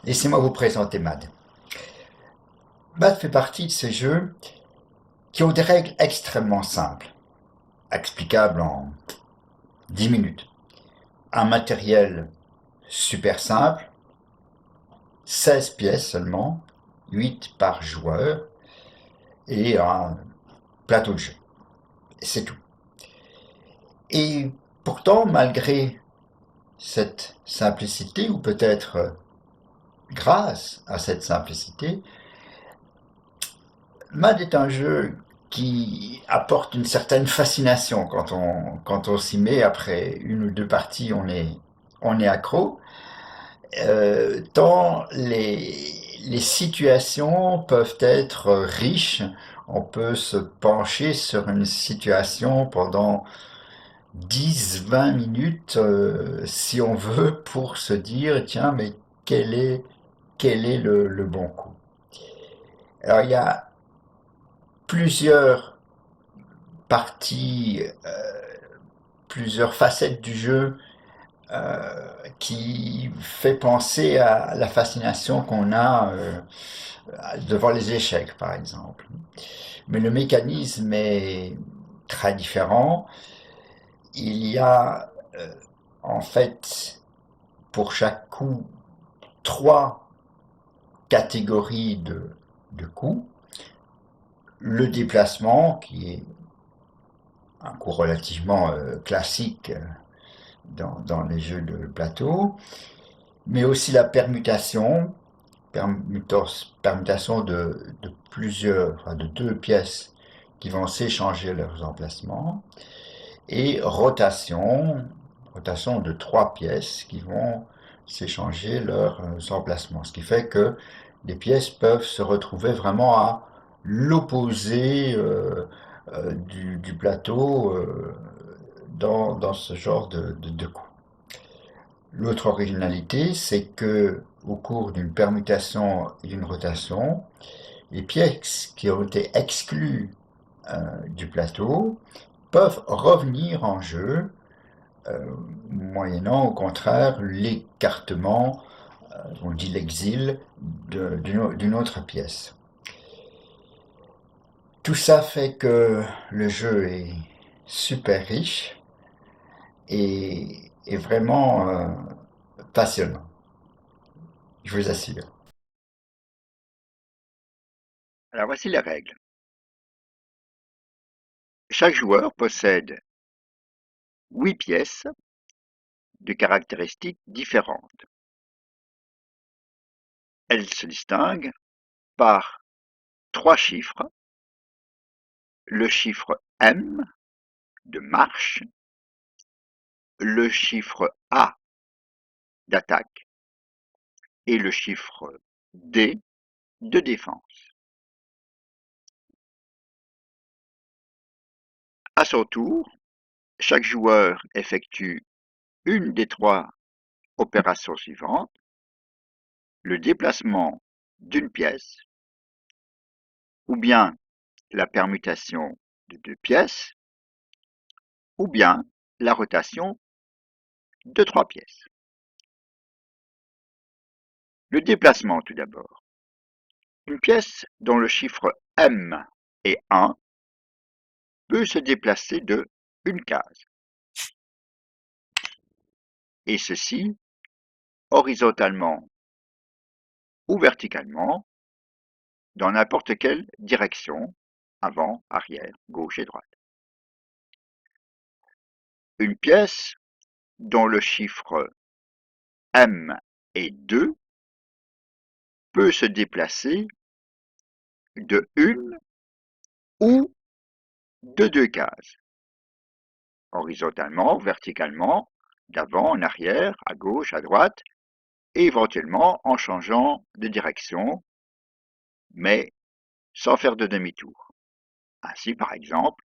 Laissez-moi vous présenter MAD. MAD fait partie de ces jeux qui ont des règles extrêmement simples, explicables en 10 minutes. Un matériel super simple, 16 pièces seulement, 8 par joueur, et un plateau de jeu. C'est tout. Et pourtant, malgré cette simplicité, ou peut-être grâce à cette simplicité, MAD est un jeu qui apporte une certaine fascination quand on s'y met. Après une ou deux parties, on est accro. Tant les situations peuvent être riches, on peut se pencher sur une situation pendant 10, 20 minutes si on veut pour se dire tiens mais quel est le bon coup. Alors il y a plusieurs parties, plusieurs facettes du jeu qui fait penser à la fascination qu'on a devant les échecs, par exemple. Mais le mécanisme est très différent. Il y a en fait pour chaque coup trois catégories de coups. Le déplacement, qui est un coup relativement classique dans les jeux de plateau, mais aussi la permutation de plusieurs, enfin de deux pièces qui vont s'échanger leurs emplacements, et rotation de trois pièces qui vont s'échanger leurs emplacements. Ce qui fait que les pièces peuvent se retrouver vraiment à l'opposé du plateau dans ce genre de coup. L'autre originalité, c'est que au cours d'une permutation et d'une rotation, les pièces qui ont été exclues du plateau peuvent revenir en jeu, euh, moyennant au contraire l'écartement, on dit l'exil, d'une autre pièce. Tout ça fait que le jeu est super riche et vraiment passionnant, je vous assure. Alors voici les règles. Chaque joueur possède 8 pièces de caractéristiques différentes. Elles se distinguent par 3 chiffres, le chiffre M de marche, le chiffre A d'attaque et le chiffre D de défense. À son tour, chaque joueur effectue une des 3 opérations suivantes: le déplacement d'une pièce, ou bien la permutation de 2 pièces, ou bien la rotation de 3 pièces. Le déplacement tout d'abord. Une pièce dont le chiffre M est 1 peut se déplacer de une case, et ceci horizontalement ou verticalement dans n'importe quelle direction, avant, arrière, gauche et droite. Une pièce dont le chiffre M est 2 peut se déplacer de une ou de 2 cases, horizontalement, verticalement, d'avant, en arrière, à gauche, à droite, et éventuellement en changeant de direction, mais sans faire de demi-tour. Ainsi, par exemple,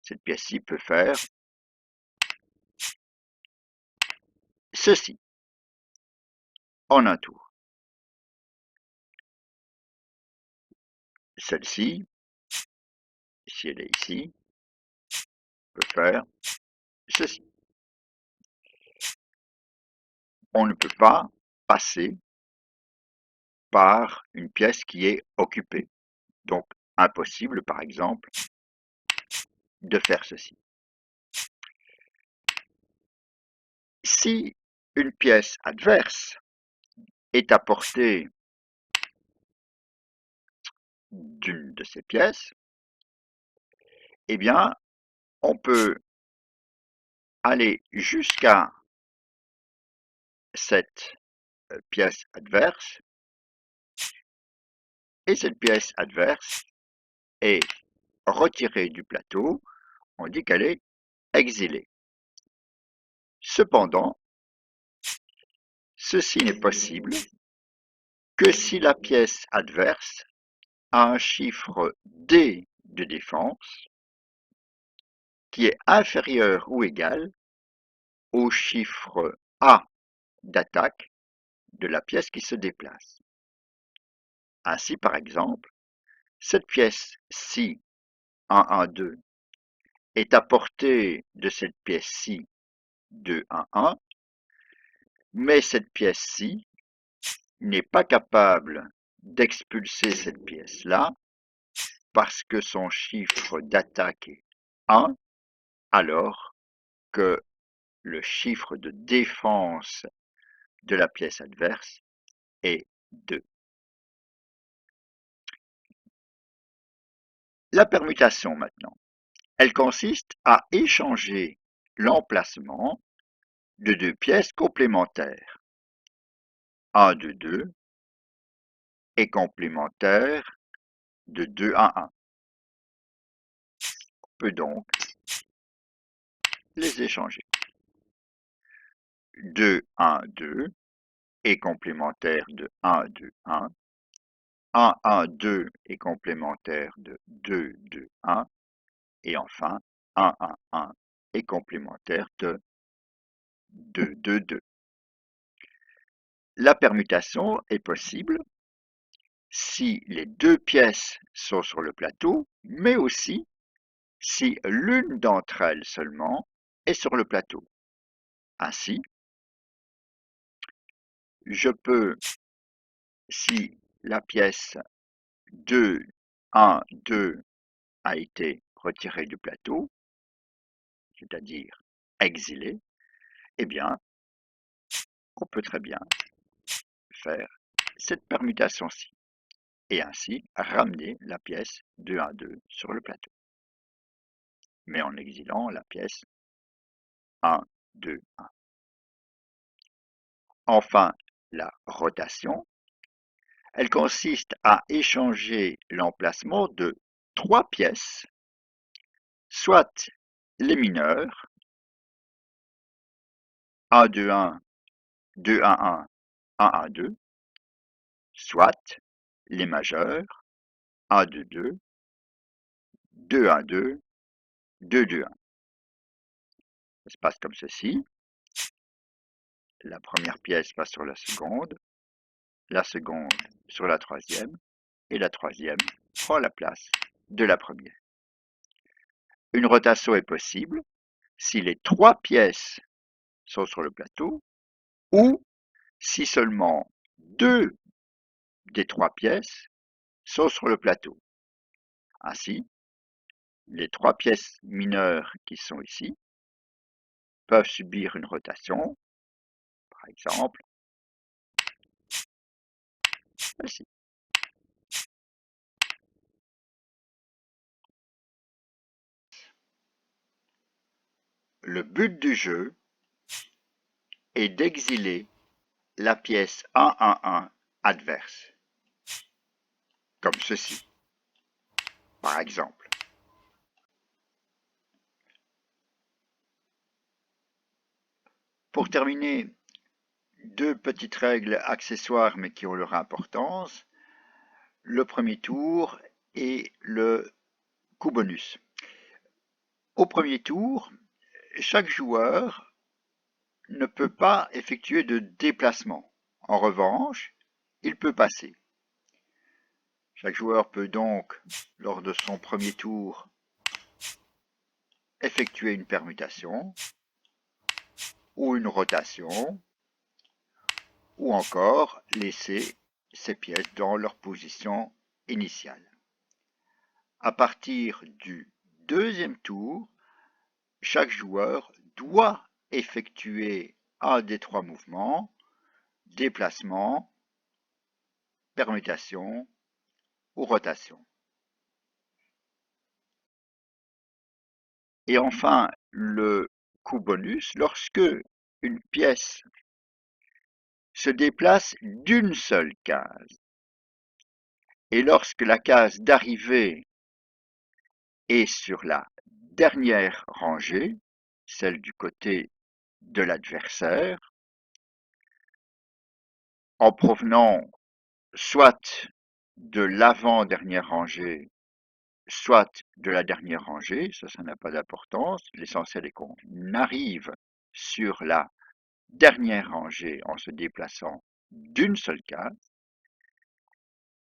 cette pièce-ci peut faire ceci en un tour. Celle-ci, si elle est ici, peut faire ceci. On ne peut pas passer par une pièce qui est occupée. Donc, impossible, par exemple, de faire ceci. Si une pièce adverse est à portée d'une de ces pièces, eh bien, on peut aller jusqu'à cette pièce adverse, et cette pièce adverse est retirée du plateau, on dit qu'elle est exilée. Cependant, ceci n'est possible que si la pièce adverse a un chiffre D de défense qui est inférieur ou égal au chiffre A d'attaque de la pièce qui se déplace. Ainsi, par exemple, cette pièce-ci, 1, 1, 2, est à portée de cette pièce-ci, 2, 1, 1, mais cette pièce-ci n'est pas capable d'expulser cette pièce-là parce que son chiffre d'attaque est 1, alors que le chiffre de défense de la pièce adverse est 2. La permutation maintenant, elle consiste à échanger l'emplacement de deux pièces complémentaires, 1, 2, 2, et complémentaire de 2, 1, 1. On peut donc les échanger. 2, 1, 2 est complémentaire de 1, 2, 1. 1, 1, 2 est complémentaire de 2, 2, 1. Et enfin, 1, 1, 1 est complémentaire de 2, 2, 2. La permutation est possible si les deux pièces sont sur le plateau, mais aussi si l'une d'entre elles seulement est sur le plateau. Ainsi, je peux, si la pièce 2, 1, 2 a été retirée du plateau, c'est-à-dire exilée, eh bien, on peut très bien faire cette permutation-ci, et ainsi ramener la pièce 2, 1, 2 sur le plateau, mais en exilant la pièce 1, 2, 1. Enfin, la rotation, elle consiste à échanger l'emplacement de trois pièces, soit les mineurs, 1, 2, 1, 2, 1, 1, 1, 1, 2, soit les majeurs, 1, 2, 2, 2, 1, 2, 2, 2, 1. Ça se passe comme ceci. La première pièce passe sur la seconde sur la troisième, et la troisième prend la place de la première. Une rotation est possible si les trois pièces sont sur le plateau ou si seulement deux des trois pièces sont sur le plateau. Ainsi, les trois pièces mineures qui sont ici peuvent subir une rotation, par exemple, celle-ci. Le but du jeu est d'exiler la pièce 1, 1, 1 adverse, comme ceci, par exemple. Pour terminer, deux petites règles accessoires mais qui ont leur importance. Le premier tour et le coup bonus. Au premier tour, chaque joueur ne peut pas effectuer de déplacement. En revanche, il peut passer. Chaque joueur peut donc, lors de son premier tour, effectuer une permutation ou une rotation ou encore laisser ces pièces dans leur position initiale. À partir du deuxième tour, chaque joueur doit effectuer un des trois mouvements: déplacement, permutation ou rotation. Et enfin, le coup bonus, lorsque une pièce se déplace d'une seule case et lorsque la case d'arrivée est sur la dernière rangée, celle du côté de l'adversaire, en provenant soit de l'avant-dernière rangée, soit de la dernière rangée, ça n'a pas d'importance. L'essentiel est qu'on arrive sur la dernière rangée en se déplaçant d'une seule case.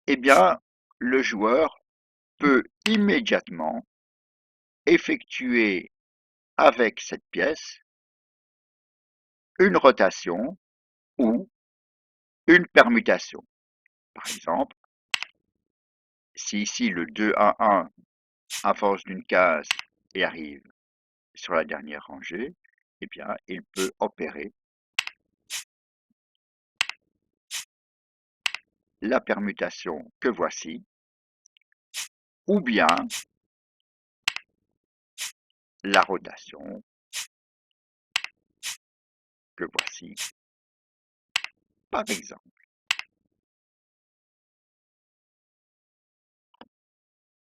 Eh bien, le joueur peut immédiatement effectuer avec cette pièce une rotation ou une permutation. Par exemple, si ici le 2-1-1 avance d'une case et arrive sur la dernière rangée, eh bien, il peut opérer la permutation que voici, ou bien la rotation que voici, par exemple.